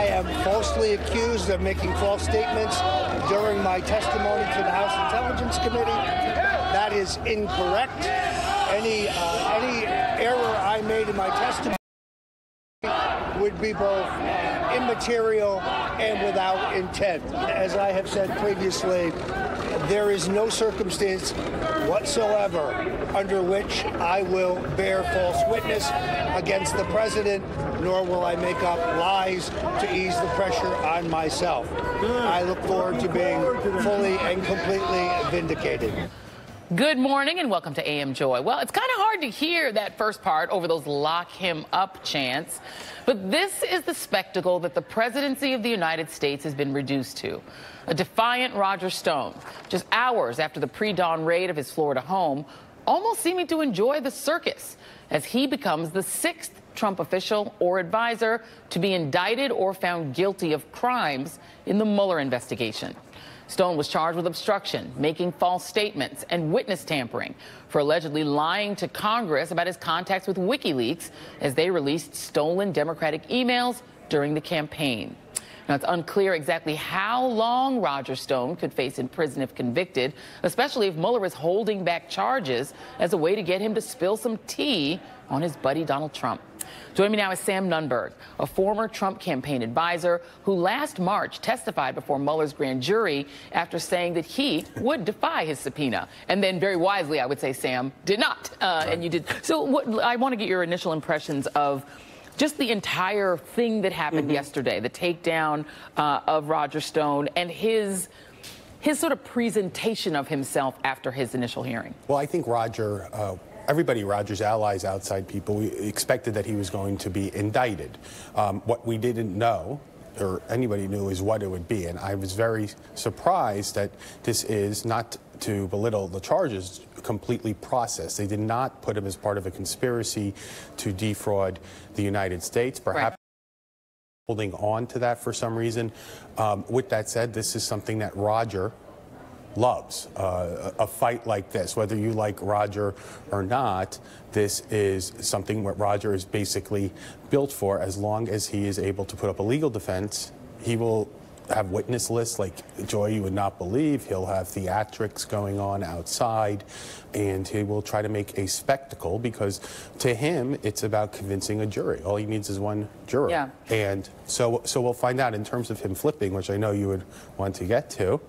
I am falsely accused of making false statements during my testimony to the House Intelligence Committee. That is incorrect. Any error I made in my testimony would be both immaterial and without intent. As I have said previously, there is no circumstance whatsoever under which I will bear false witness against the president, nor will I make up lies to ease the pressure on myself. I look forward to being fully and completely vindicated. Good morning and welcome to AM Joy. Well, it's kind of hard to hear that first part over those lock him up chants, but this is the spectacle that the presidency of the United States has been reduced to. A defiant Roger Stone, just hours after the pre-dawn raid of his Florida home, almost seeming to enjoy the circus as he becomes the sixth Trump official or advisor to be indicted or found guilty of crimes in the Mueller investigation. Stone was charged with obstruction, making false statements, and witness tampering for allegedly lying to Congress about his contacts with WikiLeaks as they released stolen Democratic emails during the campaign. Now, it's unclear exactly how long Roger Stone could face in prison if convicted, especially if Mueller is holding back charges as a way to get him to spill some tea on his buddy Donald Trump. Joining me now is Sam Nunberg, a former Trump campaign advisor who last March testified before Mueller's grand jury after saying that he would defy his subpoena. And then very wisely, I would say, Sam, did not. And you did. So I want to get your initial impressions of just the entire thing that happened yesterday, the takedown of Roger Stone and his sort of presentation of himself after his initial hearing. Well, I think Roger's allies, outside people, we expected that he was going to be indicted. What we didn't know, or anybody knew, is what it would be. And I was very surprised that this is, not to belittle the charges, completely processed. They did not put him as part of a conspiracy to defraud the United States. Perhaps holding on to that for some reason. With that said, this is something that Roger loves, a fight like this. Whether you like Roger or not, this is something what Roger is basically built for. As long as he is able to put up a legal defense, he will have witness lists like Joy you would not believe. He'll have theatrics going on outside, and he will try to make a spectacle, because to him it's about convincing a jury. All he needs is one juror. Yeah. And so we'll find out. In terms of him flipping, which I know you would want to get to,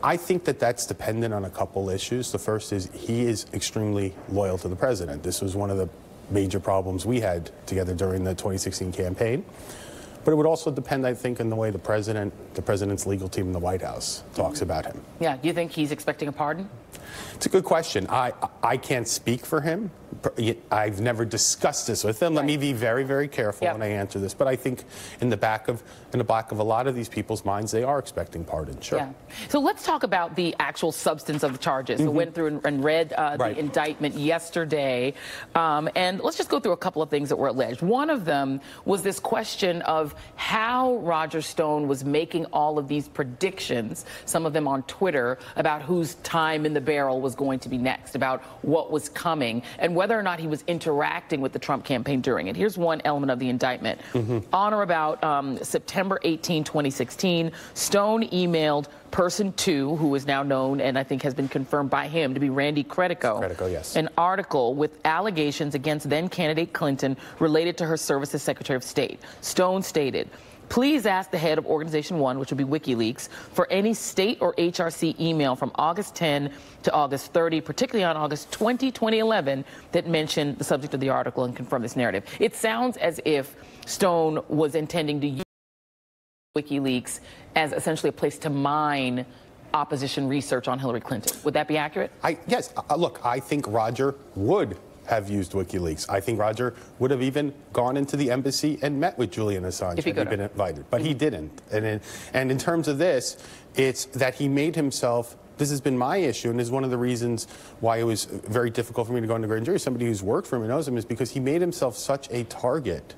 I think that that's dependent on a couple issues. The first is he is extremely loyal to the president. This was one of the major problems we had together during the 2016 campaign. But it would also depend, I think, on the way the president's legal team in the White House talks about him. Yeah. Do you think he's expecting a pardon? It's a good question. I can't speak for him. I've never discussed this with him. Let me be very, very careful when I answer this. But I think in the back of a lot of these people's minds, they are expecting pardon. Sure. Yeah. So let's talk about the actual substance of the charges. So went through and read the indictment yesterday, and let's just go through a couple of things that were alleged. One of them was this question of how Roger Stone was making all of these predictions, some of them on Twitter, about whose time in the barrel was going to be next, about what was coming, and whether or not he was interacting with the Trump campaign during it. Here's one element of the indictment. On or about September 18, 2016, Stone emailed person 2, who is now known and I think has been confirmed by him to be Randy Credico. Credico, yes. An article with allegations against then-candidate Clinton related to her service as Secretary of State. Stone stated, "Please ask the head of Organization 1, which would be WikiLeaks, for any state or HRC email from August 10 to August 30, particularly on August 20, 2011, that mentioned the subject of the article and confirm this narrative." It sounds as if Stone was intending to use WikiLeaks as essentially a place to mine opposition research on Hillary Clinton. Would that be accurate? Yes. Look, I think Roger would have used WikiLeaks. I think Roger would have even gone into the embassy and met with Julian Assange if he'd been invited. But he didn't. And in terms of this, it's that he made himself. This has been my issue, and is one of the reasons why it was very difficult for me to go into grand jury. Somebody who's worked for him and knows him, is because he made himself such a target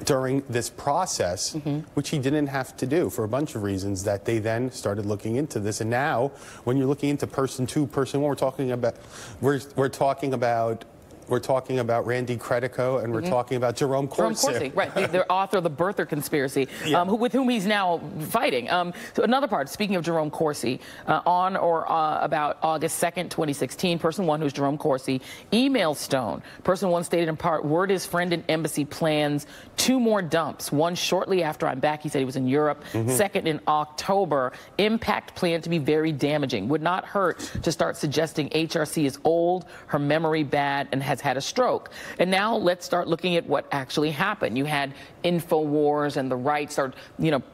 during this process, which he didn't have to do for a bunch of reasons, that they then started looking into this. And now, when you're looking into person 2, person 1, we're talking about we're talking about Randy Credico, and we're talking about Jerome Corsi. Jerome Corsi, right, the author of the Birther Conspiracy, with whom he's now fighting. So another part, speaking of Jerome Corsi, on or about August 2nd, 2016, person one, who's Jerome Corsi, emails Stone. Person one stated in part, word his friend in embassy plans 2 more dumps. One shortly after I'm back, he said he was in Europe. Second in October. Impact planned to be very damaging. Would not hurt to start suggesting HRC is old, her memory bad, and has had a stroke. And now let's start looking at what actually happened. You had InfoWars and the right start,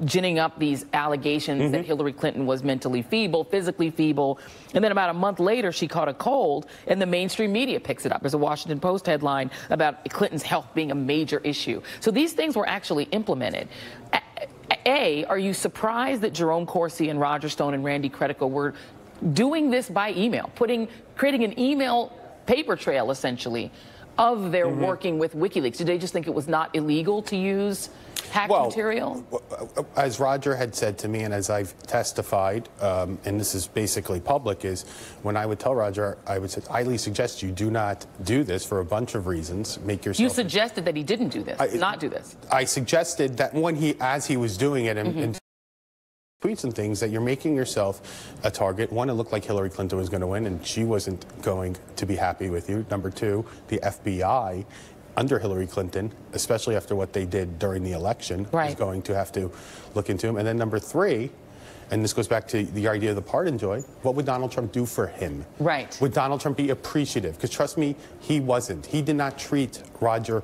ginning up these allegations that Hillary Clinton was mentally feeble, physically feeble. And then about a month later, she caught a cold, and the mainstream media picks it up. There's a Washington Post headline about Clinton's health being a major issue. So these things were actually implemented. Are you surprised that Jerome Corsi and Roger Stone and Randy Credico were doing this by email, creating an email paper trail, essentially, of their working with WikiLeaks? Did they just think it was not illegal to use hacked material? As Roger had said to me, and as I've testified, and this is basically public, is when I would tell Roger, I would say, I highly suggest you do not do this for a bunch of reasons. Make yourself... You suggested that he didn't do this, not do this. I suggested that as he was doing it, and tweets and things, that you're making yourself a target. One, it looked like Hillary Clinton was going to win, and she wasn't going to be happy with you. Number two, the FBI, under Hillary Clinton, especially after what they did during the election, is going to have to look into him. And then number three, and this goes back to the idea of the pardon, Joy, what would Donald Trump do for him? Right. Would Donald Trump be appreciative? Because trust me, he wasn't. He did not treat Roger,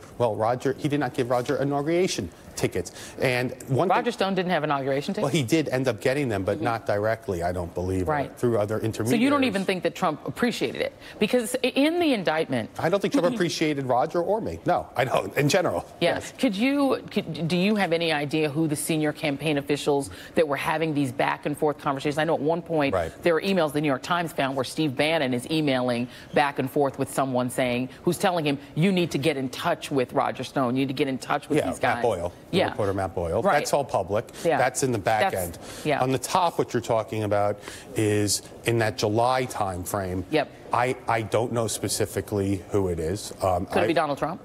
he did not give Roger inauguration tickets. And Roger Stone didn't have inauguration tickets? Well, he did end up getting them, but not directly, I don't believe, through other intermediaries. So you don't even think that Trump appreciated it? Because in the indictment... I don't think Trump appreciated Roger or me. No, I don't, in general. Yes. Do you have any idea who the senior campaign officials that were having these back and forth conversations? I know at one point there were emails the New York Times found where Steve Bannon is emailing back and forth with someone who's telling him, you need to get in touch with Roger Stone. You need to get in touch with these guys. Matt Boyle. Reporter Matt Boyle. Right. That's all public. That's in the back end. On the top, what you're talking about is in that July time frame. I don't know specifically who it is. Could it be Donald Trump?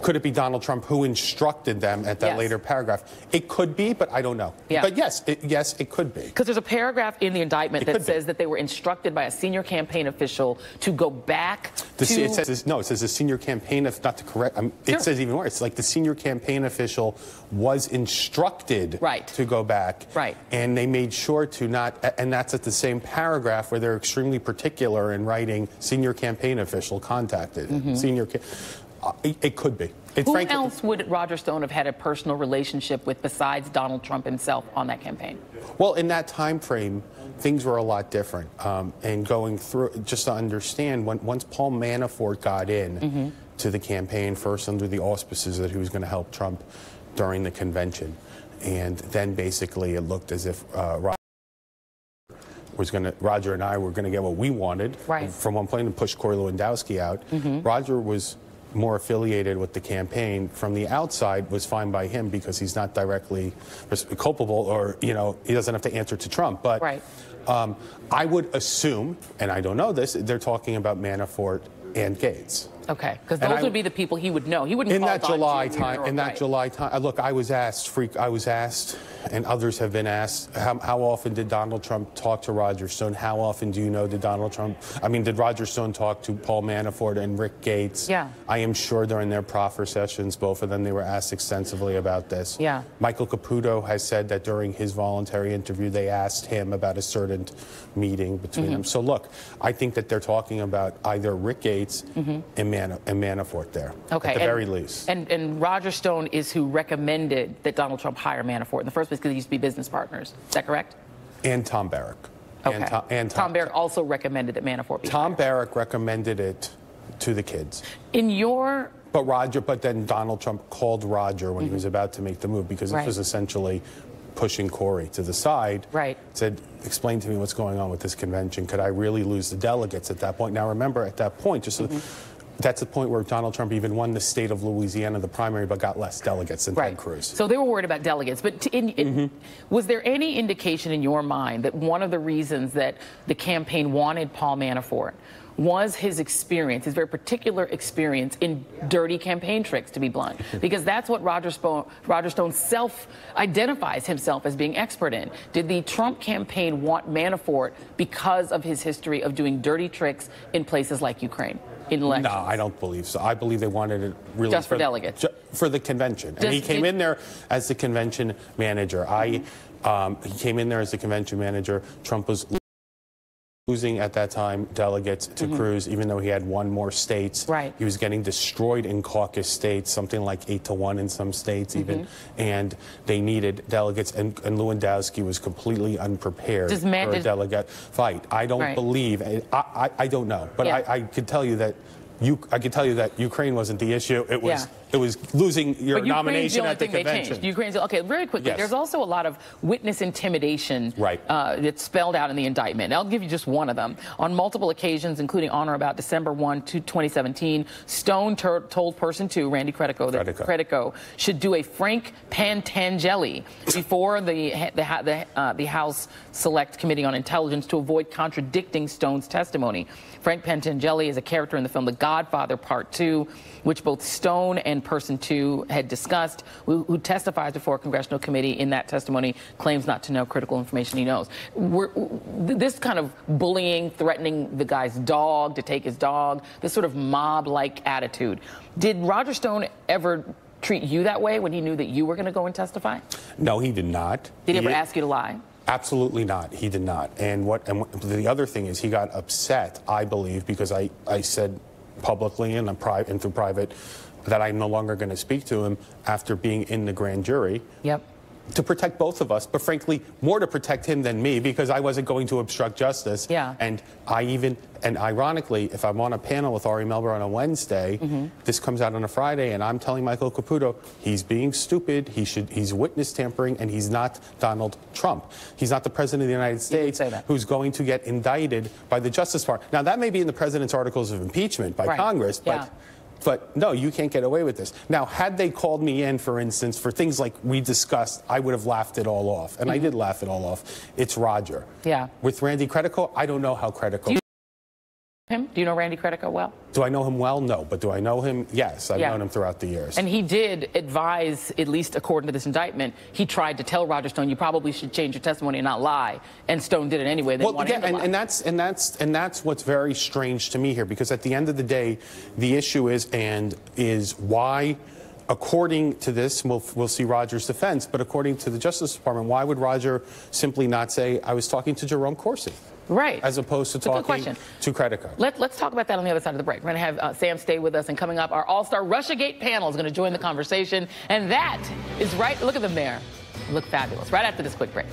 Could it be Donald Trump who instructed them at that later paragraph? It could be, but I don't know. But yes, it could be. Because there's a paragraph in the indictment that says that they were instructed by a senior campaign official to go back to... It says a senior campaign, not to correct, it says even worse. It's like the senior campaign official was instructed to go back. And they made sure to not, and that's at the same paragraph where they're extremely particular in writing senior campaign official contacted. It could be. Who else would Roger Stone have had a personal relationship with besides Donald Trump himself on that campaign? Well, in that time frame, things were a lot different. And going through, just to understand, once Paul Manafort got in to the campaign, first under the auspices that he was going to help Trump during the convention, and then basically it looked as if Roger and I were going to get what we wanted from one point and push Corey Lewandowski out. Roger was more affiliated with the campaign. From the outside was fine by him because he's not directly culpable, or he doesn't have to answer to Trump. But I would assume, and I don't know this, they're talking about Manafort and Gates. Okay, because those would be the people he would know. He wouldn't in that July time. In that July time, look, I was asked, and others have been asked, how often did Donald Trump talk to Roger Stone? How often do you know did Roger Stone talk to Paul Manafort and Rick Gates? I am sure during their proffer sessions, both of them, they were asked extensively about this. Michael Caputo has said that during his voluntary interview, they asked him about a certain meeting between them. So look, I think that they're talking about either Rick Gates and Manafort there, at the very least. And Roger Stone is who recommended that Donald Trump hire Manafort in the first place because they used to be business partners. Is that correct? And Tom Barrack. Okay. Tom Barrack also recommended that Manafort be Tom Barrack recommended it to the kids. But then Donald Trump called Roger when he was about to make the move, because this was essentially pushing Corey to the side. Said, explain to me what's going on with this convention. Could I really lose the delegates at that point? Now remember, at that point, That's the point where Donald Trump even won the state of Louisiana, the primary, but got less delegates than Ted Cruz. So they were worried about delegates. But was there any indication in your mind that one of the reasons that the campaign wanted Paul Manafort was his experience, his very particular experience in dirty campaign tricks, to be blunt? Because that's what Roger Stone self-identifies himself as being expert in. Did the Trump campaign want Manafort because of his history of doing dirty tricks in places like Ukraine? In elections? No, I don't believe so. I believe they wanted it really just for delegates, for the convention. And he came in there as the convention manager. He came in there as the convention manager. Trump was losing at that time delegates to Cruz, even though he had won more states. Right. He was getting destroyed in caucus states, something like 8-1 in some states even, and they needed delegates, and Lewandowski was completely unprepared for a delegate fight. I don't believe, I don't know, but I could tell you that Ukraine wasn't the issue. It was losing your nomination at the convention. Ukraine's okay. Very quickly, yes. There's also a lot of witness intimidation that's spelled out in the indictment. I'll give you just one of them. On multiple occasions, including on or about December 1, 2017, Stone told Person 2, Randy Credico, that Credico should do a Frank Pentangeli before the House Select Committee on Intelligence to avoid contradicting Stone's testimony. Frank Pentangeli is a character in the film The Godfather Part 2, which both Stone and Person 2 had discussed, who testifies before a congressional committee. In that testimony, claims not to know critical information he knows. This kind of bullying, threatening the guy's dog to take his dog, this sort of mob-like attitude. Did Roger Stone ever treat you that way when he knew that you were going to go and testify? No, he did not. Did he ever ask you to lie? Absolutely not. He did not. And the other thing is he got upset, I believe, because I said publicly and through private that I'm no longer going to speak to him after being in the grand jury. Yep. To protect both of us, but frankly, more to protect him than me, because I wasn't going to obstruct justice. Yeah. And ironically, if I'm on a panel with Ari Melber on a Wednesday, this comes out on a Friday, and I'm telling Michael Caputo he's being stupid, he's witness tampering, and he's not Donald Trump. He's not the president of the United States who's going to get indicted by the Justice Department. Now, that may be in the president's articles of impeachment by Congress, but no, you can't get away with this. Now, had they called me in, for instance, for things like we discussed, I would have laughed it all off. And I did laugh it all off. It's Roger. Yeah. With Randy Credico, I don't know how Credico... Do you know Randy Credico well? Do I know him well? No. But do I know him? Yes. I've known him throughout the years. And he did advise, at least according to this indictment, he tried to tell Roger Stone, you probably should change your testimony and not lie. And Stone did it anyway. Well, again, and that's what's very strange to me here, because at the end of the day, the issue is why, according to this, we'll see Roger's defense, but according to the Justice Department, why would Roger simply not say, I was talking to Jerome Corsi? Right. As opposed to talking to Credico. Let's talk about that on the other side of the break. We're going to have Sam stay with us, and coming up, our all-star Russiagate panel is going to join the conversation. And that is right. Look at them there. Look fabulous. Right after this quick break.